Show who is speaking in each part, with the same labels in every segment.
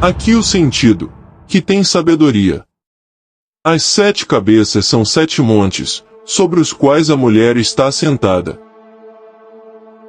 Speaker 1: Aqui o sentido, que tem sabedoria. As 7 cabeças são 7 montes, sobre os quais a mulher está assentada.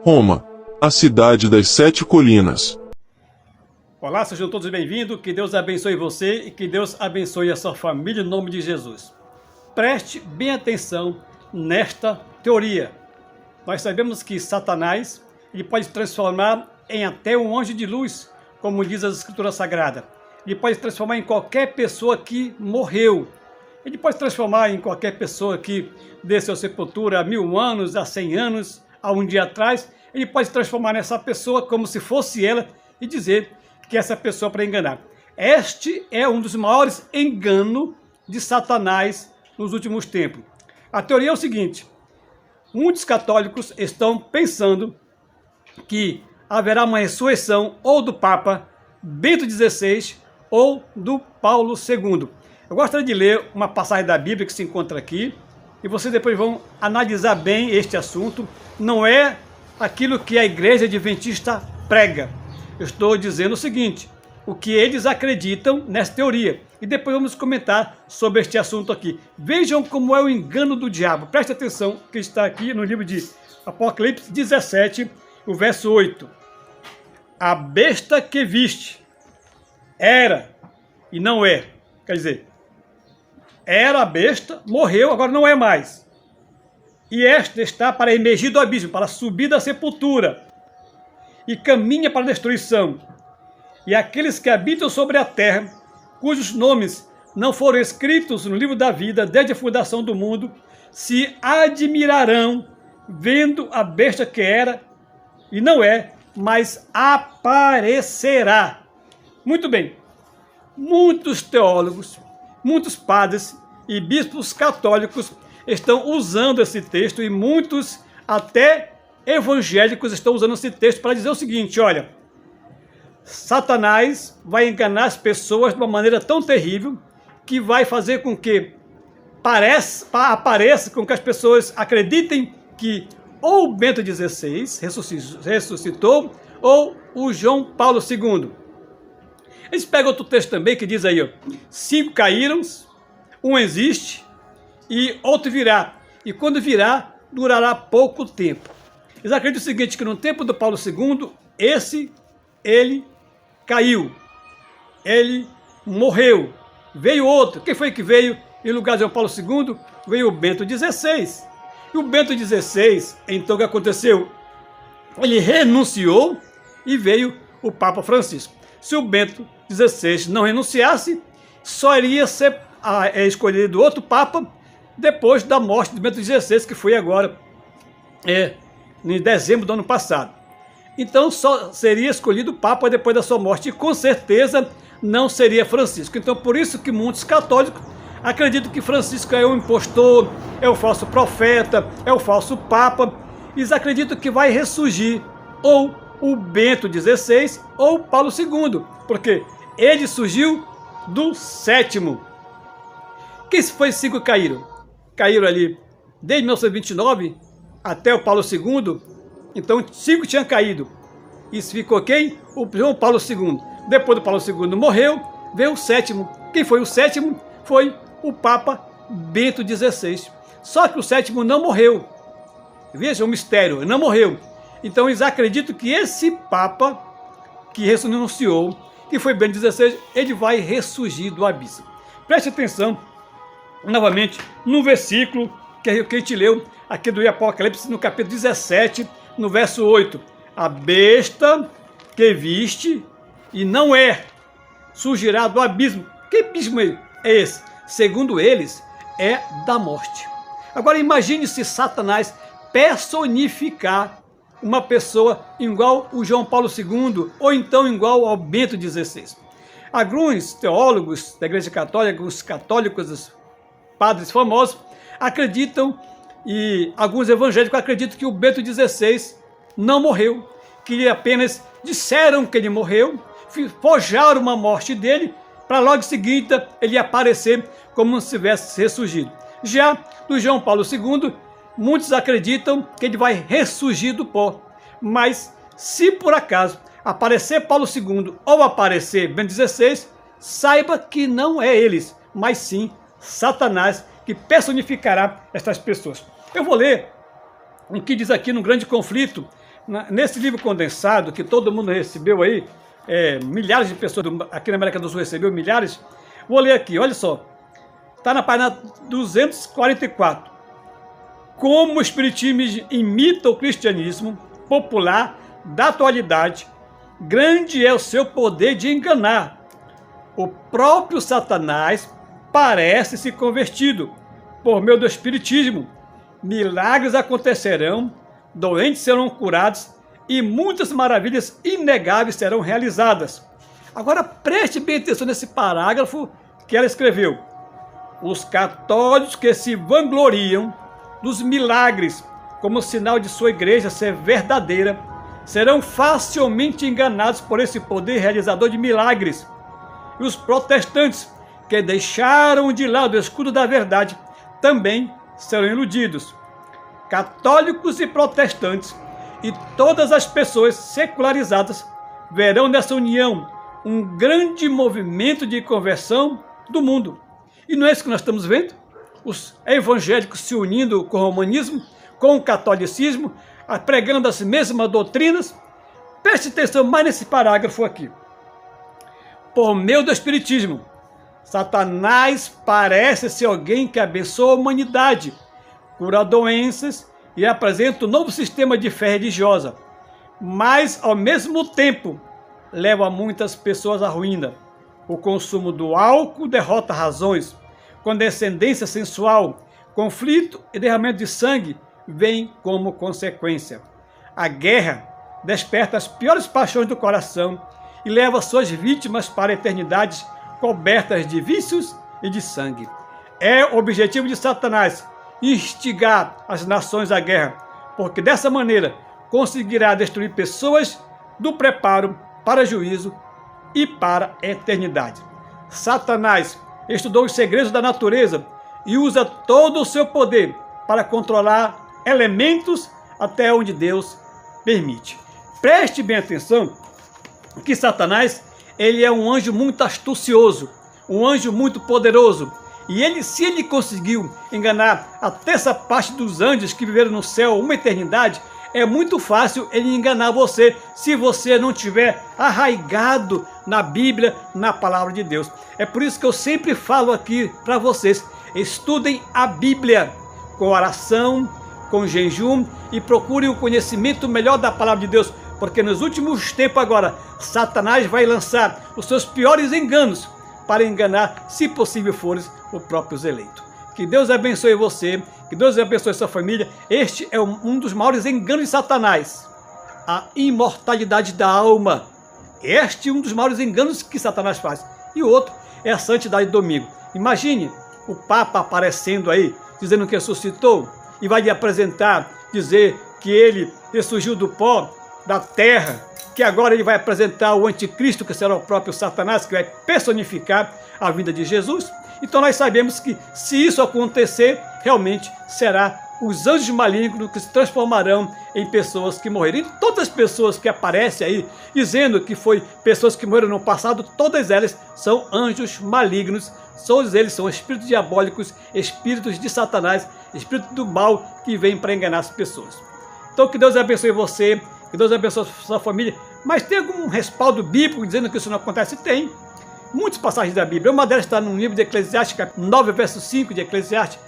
Speaker 1: Roma, a cidade das 7 colinas.
Speaker 2: Olá, sejam todos bem-vindos, que Deus abençoe você e que Deus abençoe a sua família, em nome de Jesus. Preste bem atenção nesta teoria. Nós sabemos que Satanás ele pode se transformar em até um anjo de luz, como diz as Escrituras Sagradas. Ele pode se transformar em qualquer pessoa que morreu. Ele pode se transformar em qualquer pessoa que desceu à sepultura há 1000 anos, há 100 anos, há um dia atrás. Ele pode se transformar nessa pessoa como se fosse ela e dizer que essa pessoa para enganar. Este é um dos maiores enganos de Satanás nos últimos tempos. A teoria é o seguinte: muitos católicos estão pensando que haverá uma ressurreição ou do Papa Bento XVI ou do Paulo II. Eu gostaria de ler uma passagem da Bíblia que se encontra aqui e vocês depois vão analisar bem este assunto. Não é aquilo que a Igreja Adventista prega. Eu estou dizendo o seguinte, o que eles acreditam nessa teoria. E depois vamos comentar sobre este assunto aqui. Vejam como é o engano do diabo. Preste atenção que está aqui no livro de Apocalipse 17, o verso 8. A besta que viste era e não é. Quer dizer, era a besta, morreu, agora não é mais. E esta está para emergir do abismo, para subir da sepultura. E caminha para a destruição. E aqueles que habitam sobre a terra, cujos nomes não foram escritos no livro da vida desde a fundação do mundo, se admirarão vendo a besta que era e não é, mas aparecerá. Muito bem. Muitos teólogos, muitos padres e bispos católicos estão usando esse texto e muitos até evangélicos estão usando esse texto para dizer o seguinte: olha, Satanás vai enganar as pessoas de uma maneira tão terrível que vai fazer com que apareça com que as pessoas acreditem que ou o Bento XVI ressuscitou ou o João Paulo II. Eles pegam outro texto também que diz aí, ó, 5 caíram, um existe e outro virá. E quando virá, durará pouco tempo. Eles acreditam o seguinte, que no tempo do Paulo II, ele caiu, ele morreu, veio outro. Quem foi que veio em lugar de João Paulo II? Veio o Bento XVI. E o Bento XVI, então o que aconteceu? Ele renunciou e veio o Papa Francisco. Se o Bento XVI não renunciasse, só iria ser escolhido outro Papa depois da morte de Bento XVI, que foi agora, em dezembro do ano passado. Então só seria escolhido o Papa depois da sua morte e com certeza não seria Francisco. Então por isso que muitos católicos acreditam que Francisco é um impostor, é o falso profeta, é o falso Papa. Eles acreditam que vai ressurgir ou o Bento XVI ou o Paulo II, porque ele surgiu do 7º. Quem foi 5 caíram? Caíram ali desde 1929 até o Paulo II, então 5 tinham caído. Isso ficou quem? O João Paulo II. Depois do Paulo II morreu, veio o 7º. Quem foi o 7º? Foi o Papa Bento XVI. Só que o 7º não morreu. Veja o mistério, não morreu. Então eles acreditam que esse Papa que renunciou, que foi Bento XVI, ele vai ressurgir do abismo. Preste atenção novamente no versículo que a gente leu aqui do Apocalipse, no capítulo 17, no verso 8. A besta que viste e não é, surgirá do abismo. Que abismo é esse? Segundo eles, é da morte. Agora imagine se Satanás personificar uma pessoa igual o João Paulo II ou então igual ao Bento XVI. Alguns teólogos da Igreja Católica, os católicos, os padres famosos, acreditam, e alguns evangélicos acreditam que o Bento XVI não morreu, que apenas disseram que ele morreu, forjaram uma morte dele, para logo em seguida ele aparecer como se tivesse ressurgido. Já do João Paulo II, muitos acreditam que ele vai ressurgir do pó, mas se por acaso aparecer Paulo II ou aparecer Bento XVI, saiba que não é eles, mas sim Satanás, que personificará estas pessoas. Eu vou ler o que diz aqui no Grande Conflito, nesse livro condensado, que todo mundo recebeu aí, milhares de pessoas aqui na América do Sul recebeu, milhares. Vou ler aqui, olha só. Está na página 244. Como o Espiritismo imita o cristianismo popular da atualidade, grande é o seu poder de enganar. O próprio Satanás parece se convertido por meio do Espiritismo. Milagres acontecerão, doentes serão curados e muitas maravilhas inegáveis serão realizadas. Agora preste bem atenção nesse parágrafo que ela escreveu. Os católicos que se vangloriam dos milagres como sinal de sua igreja ser verdadeira, serão facilmente enganados por esse poder realizador de milagres. E os protestantes que deixaram de lado o escudo da verdade também serão iludidos. Católicos e protestantes e todas as pessoas secularizadas verão nessa união um grande movimento de conversão do mundo. E não é isso que nós estamos vendo? Os evangélicos se unindo com o romanismo, com o catolicismo, pregando as mesmas doutrinas. Preste atenção mais nesse parágrafo aqui. Por meio do Espiritismo, Satanás parece ser alguém que abençoa a humanidade, cura doenças e apresenta um novo sistema de fé religiosa, mas ao mesmo tempo leva muitas pessoas à ruína. O consumo do álcool derrota razões, condescendência sensual, conflito e derramamento de sangue vem como consequência. A guerra desperta as piores paixões do coração e leva suas vítimas para eternidades cobertas de vícios e de sangue. É o objetivo de Satanás instigar as nações à guerra, porque dessa maneira conseguirá destruir pessoas do preparo para juízo e para a eternidade. Satanás estudou os segredos da natureza e usa todo o seu poder para controlar elementos até onde Deus permite. Preste bem atenção que Satanás, ele é um anjo muito astucioso, um anjo muito poderoso. E se ele conseguiu enganar a terça parte dos anjos que viveram no céu uma eternidade, é muito fácil ele enganar você, se você não tiver arraigado na Bíblia, na palavra de Deus. É por isso que eu sempre falo aqui para vocês, estudem a Bíblia com oração, com jejum e procurem o conhecimento melhor da palavra de Deus, porque nos últimos tempos agora, Satanás vai lançar os seus piores enganos para enganar, se possível fores, os próprios eleitos. Que Deus abençoe você, que Deus abençoe sua família. Este é um dos maiores enganos de Satanás, a imortalidade da alma. Este é um dos maiores enganos que Satanás faz. E o outro é a santidade do domingo. Imagine o Papa aparecendo aí, dizendo que ressuscitou, e vai lhe apresentar, dizer que ele ressurgiu do pó, da terra, que agora ele vai apresentar o anticristo, que será o próprio Satanás, que vai personificar a vinda de Jesus. Então nós sabemos que se isso acontecer, realmente será os anjos malignos que se transformarão em pessoas que morreram. E todas as pessoas que aparecem aí, dizendo que foi pessoas que morreram no passado, todas elas são anjos malignos, todos eles são espíritos diabólicos, espíritos de Satanás, espíritos do mal que vêm para enganar as pessoas. Então que Deus abençoe você, que Deus abençoe a sua família. Mas tem algum respaldo bíblico dizendo que isso não acontece? Tem. Muitas passagens da Bíblia. Uma delas está no livro de Eclesiastes, 9, verso 5 de Eclesiastes.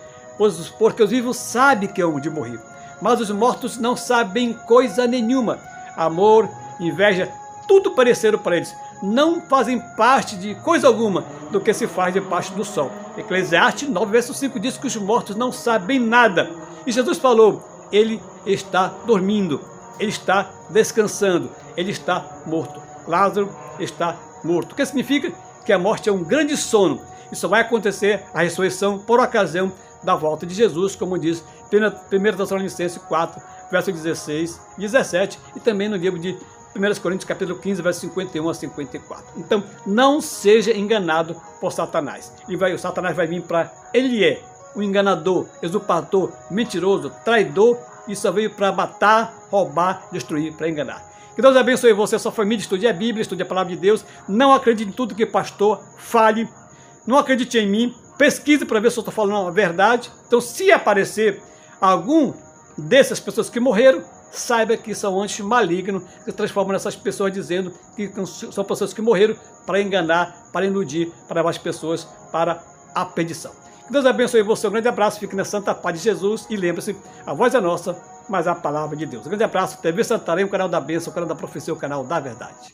Speaker 2: Porque os vivos sabem que hão de morrer, mas os mortos não sabem coisa nenhuma. Amor, inveja, tudo pareceram para eles. Não fazem parte de coisa alguma do que se faz debaixo do sol. Eclesiastes 9, verso 5 diz que os mortos não sabem nada. E Jesus falou, ele está dormindo, ele está descansando, ele está morto. Lázaro está morto. O que significa? Que a morte é um grande sono. E só vai acontecer a ressurreição por ocasião da volta de Jesus, como diz 1 Tessalonicenses 4, verso 16 e 17, e também no livro de 1 Coríntios, capítulo 15, verso 51 a 54. Então, não seja enganado por Satanás. O Satanás vai vir para... Ele é um enganador, usurpador, mentiroso, traidor, e só veio para matar, roubar, destruir, para enganar. Que Deus abençoe você, sua família, estude a Bíblia, estude a palavra de Deus. Não acredite em tudo que pastor fale. Não acredite em mim. Pesquise para ver se eu estou falando a verdade. Então, se aparecer algum dessas pessoas que morreram, saiba que são anjos malignos que se transformam nessas pessoas dizendo que são pessoas que morreram para enganar, para iludir, para levar as pessoas para a perdição. Que Deus abençoe você. Um grande abraço. Fique na santa paz de Jesus. E lembre-se, a voz é nossa, mas a palavra de Deus. Um grande abraço. TV Santarém, o canal da bênção, o canal da profecia, o canal da verdade.